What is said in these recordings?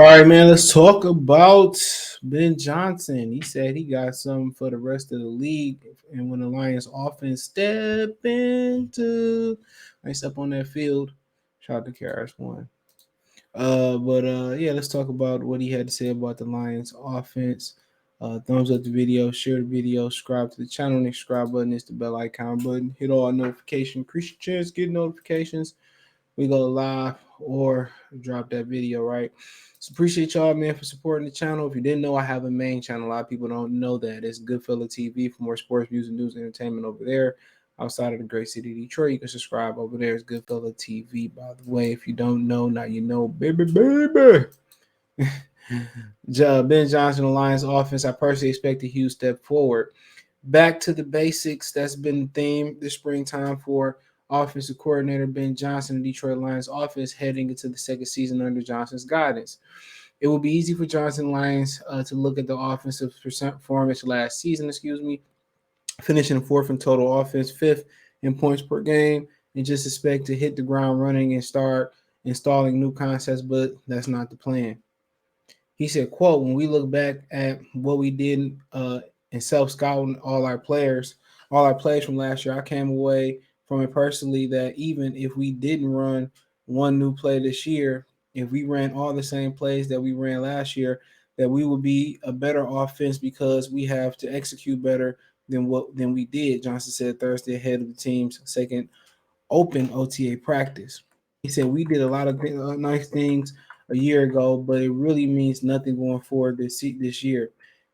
All right, man. Let's talk about Ben Johnson. He said he got something for the rest of the league, and when the Lions offense step on that field, shout out to KRS One. But yeah, let's talk about what he had to say about the Lions offense. Thumbs up the video, share the video, subscribe to the channel. Next subscribe button is the bell icon button. Hit all notifications, increase your chance, get notifications. We go live or drop that video, right? So appreciate y'all, man, for supporting the channel. If you didn't know, I have a main channel. A lot of people don't know that. It's Goodfella TV for more sports, music, news, and entertainment over there. Outside of the great city of Detroit, you can subscribe over there. It's Goodfella TV. By the way, if you don't know, now you know, baby, baby. Ben Johnson, the Lions offense, I personally expect a huge step forward. Back to the basics. That's been the theme this springtime for offensive coordinator Ben Johnson and Detroit Lions offense heading into the second season under Johnson's guidance. It will be easy for Johnson Lions to look at the offensive performance last season, finishing fourth in total offense, fifth in points per game, and just expect to hit the ground running and start installing new concepts, but that's not the plan. He said, quote, when we look back at what we did in self-scouting all our plays from last year, I came away from it personally that even if we didn't run one new play this year, if we ran all the same plays that we ran last year, that we would be a better offense because we have to execute better than we did, Johnson said Thursday ahead of the team's second open OTA practice. He said we did a lot of nice things a year ago, but it really means nothing going forward this year.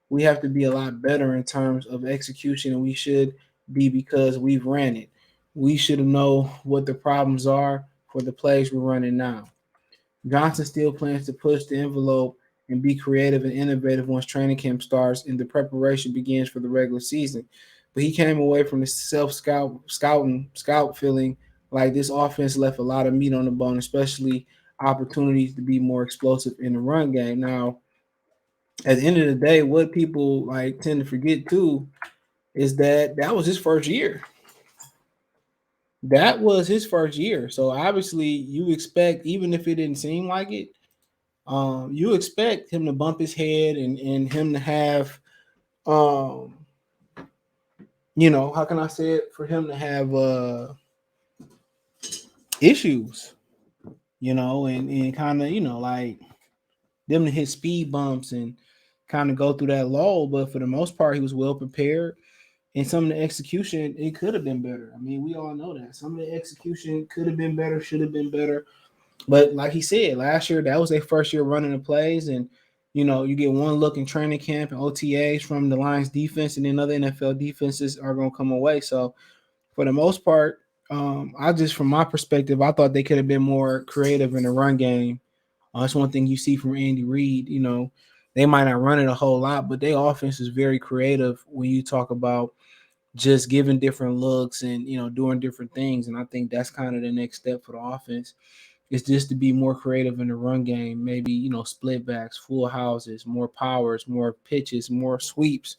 We have to be a lot better in terms of execution, and we should be because we've ran it. We should know what the problems are for the plays we're running now. Johnson still plans to push the envelope and be creative and innovative once training camp starts and the preparation begins for the regular season. But he came away from the scout feeling like this offense left a lot of meat on the bone, especially opportunities to be more explosive in the run game. Now, at the end of the day, what people like tend to forget too is that that was his first year. That was his first year. So obviously, you expect, even if it didn't seem like it, you expect him to bump his head and him to have, um, how can I say it? For him to have issues, and kind of, like them to hit speed bumps and kind of go through that lull. But for the most part, he was well prepared. And some of the execution, it could have been better. I mean, we all know that. Some of the execution could have been better, should have been better. But like he said, last year that was their first year running the plays, and you get one look in training camp and OTAs from the Lions defense, and then other NFL defenses are going to come away. So for the most part, I just from my perspective, I thought they could have been more creative in the run game. That's one thing you see from Andy Reid. They might not run it a whole lot, but their offense is very creative when you talk about just giving different looks and doing different things. And I think that's kind of the next step for the offense. It's just to be more creative in the run game. Maybe split backs, full houses, more powers, more pitches, more sweeps.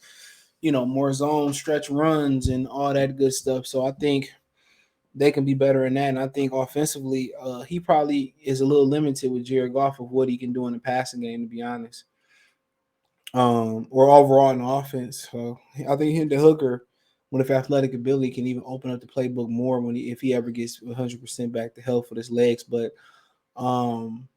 More zone stretch runs and all that good stuff. So I think they can be better in that. And I think offensively, he probably is a little limited with Jared Goff of what he can do in the passing game, to be honest. Or overall in the offense. So I think him the hooker with athletic ability can even open up the playbook more if he ever gets 100% back to health with his legs. Um,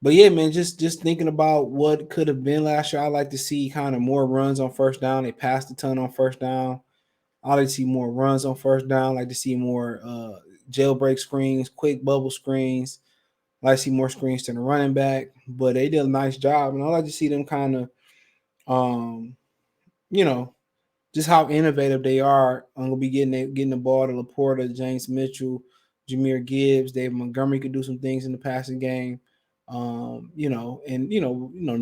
but yeah, man, just thinking about what could have been last year, I like to see kind of more runs on first down. They passed a ton on first down. I like to see more runs on first down. I like to see more jailbreak screens, quick bubble screens. I like to see more screens to the running back. But they did a nice job, and I like to see them kind of, um, you know, just how innovative they are. I'm gonna be getting the ball to Laporta, James Mitchell, Jameer Gibbs, David Montgomery could do some things in the passing game.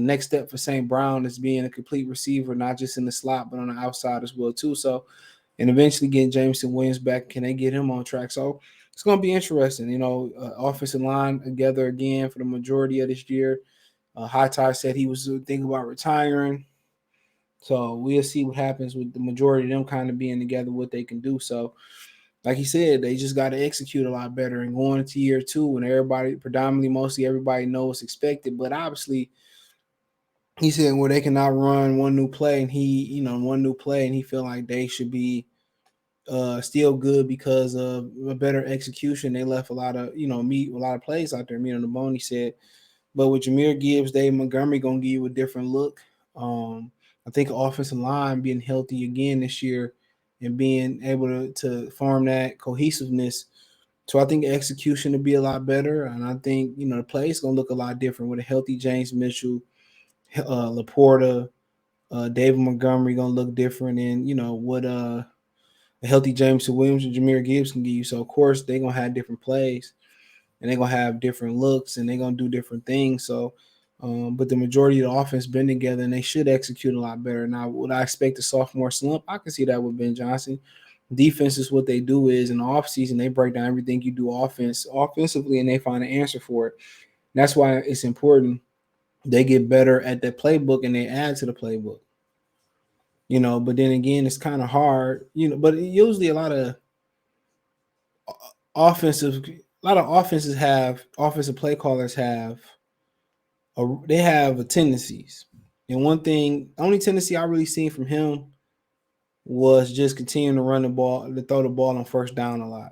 Next step for St. Brown is being a complete receiver, not just in the slot, but on the outside as well too. So, and eventually getting Jameson Williams back, can they get him on track? So it's gonna be interesting. Offensive line together again for the majority of this year. High Tide said he was thinking about retiring. So we'll see what happens with the majority of them kind of being together, what they can do. So, like he said, they just got to execute a lot better and going into year two when everybody, predominantly, mostly everybody knows what's expected. But obviously, He said, well, they cannot run one new play, and one new play, and he feel like they should be still good because of a better execution. They left a lot of meat, a lot of plays out there, meat on the bone. He said, but with Jahmyr Gibbs, Dave Montgomery gonna give you a different look. I think offensive line being healthy again this year and being able to form that cohesiveness. So I think execution will be a lot better, and I think the play is gonna look a lot different with a healthy James Mitchell, Laporta, David Montgomery gonna look different, and what a healthy James Williams and Jahmyr Gibbs can give you. So of course they're gonna have different plays and they're gonna have different looks and they're gonna do different things. So but the majority of the offense been together and they should execute a lot better. Now, would I expect a sophomore slump? I can see that with Ben Johnson. Defense is what they do is in the offseason, they break down everything you do offensively and they find an answer for it. That's why it's important they get better at that playbook and they add to the playbook. But then again, it's kind of hard, but usually offensive a lot of offensive play callers they have a tendencies. And one thing, only tendency I really seen from him was just continuing to run the ball, to throw the ball on first down a lot.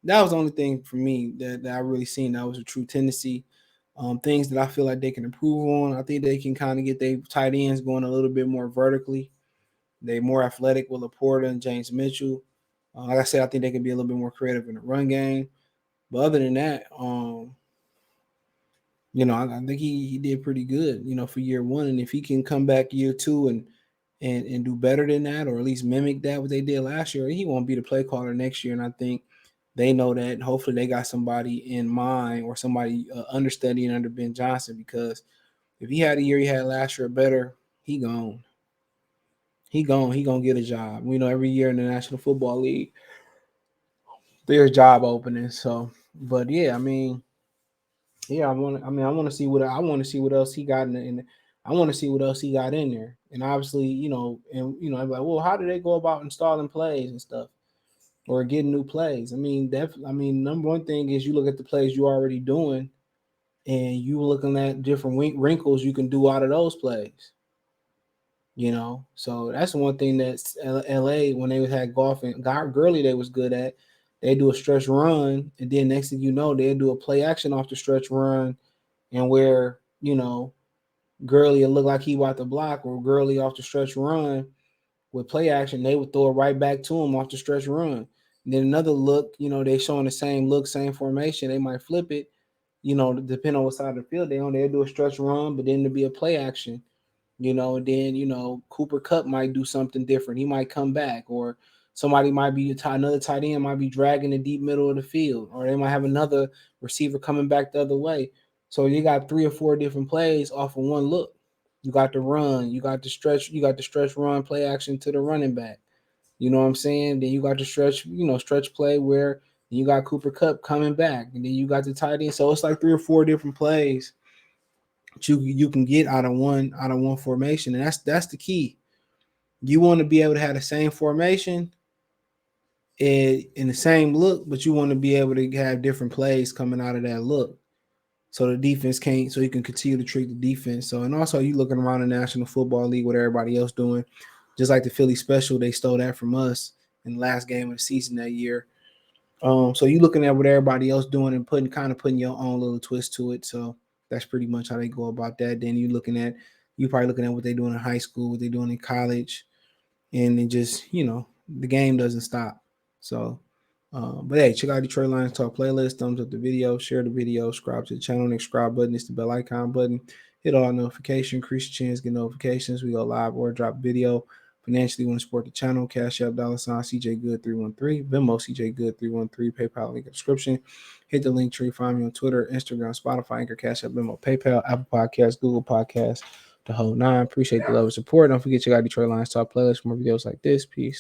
That was the only thing for me that I really seen that was a true tendency. Things that I feel like they can improve on. I think they can kind of get their tight ends going a little bit more vertically. They're more athletic with Laporta and James Mitchell. Like I said, I think they can be a little bit more creative in the run game. But other than that, I think he did pretty good, for year one. And if he can come back year two and do better than that, or at least mimic that what they did last year, he won't be the play caller next year. And I think they know that. And hopefully, they got somebody in mind or somebody understudying under Ben Johnson, because if he had a year he had last year better, he gone. He gone. He gonna get a job. Every year in the National Football League, there's job openings. So, but yeah, yeah, I want to see what else he got I want to see what else he got in there. And obviously, I'm like, well, how do they go about installing plays and stuff or getting new plays? Number one thing is you look at the plays you're already doing and you looking at different wrinkles you can do out of those plays. So that's one thing that LA, when they had golf and Gurley, they was good at. They do a stretch run, and then next thing you know, they do a play action off the stretch run, and where Gurley will look like he about to block, or Gurley off the stretch run with play action, they would throw it right back to him off the stretch run. And then another look, they showing the same look, same formation, they might flip it, depending on what side of the field they on. They'll do a stretch run, but then to be a play action. Then Cooper Kupp might do something different. He might come back, or somebody might be another tight end might be dragging the deep middle of the field, or they might have another receiver coming back the other way. So you got 3 or 4 different plays off of one look. You got the run, you got the stretch run play action to the running back. You know what I'm saying? Then you got the stretch play where you got Cooper Kupp coming back, and then you got the tight end. So it's like 3 or 4 different plays you can get out of one formation, and that's the key. You want to be able to have the same formation and in the same look, but you want to be able to have different plays coming out of that look, so the defense can't, so you can continue to treat the defense. So, and also you looking around the National Football League, what everybody else doing, just like the Philly special, they stole that from us in the last game of the season that year. So you looking at what everybody else doing and putting your own little twist to it. So that's pretty much how they go about that. Then you probably looking at what they're doing in high school, what they're doing in college, and then just the game doesn't stop. So, but hey, check out Detroit Lions Talk playlist. Thumbs up the video, share the video, subscribe to the channel. Next subscribe button is the bell icon button. Hit all notifications, increase your chance, get notifications. We go live or drop video. Financially, want to support the channel, Cash App, $ CJ Good 313, Venmo CJ Good 313, PayPal link in description. Hit the link tree, find me on Twitter, Instagram, Spotify, Anchor, Cash App, Venmo, PayPal, Apple Podcasts, Google Podcasts, the whole nine. Appreciate the love and support. Don't forget, you got Detroit Lions Talk playlist for more videos like this. Peace.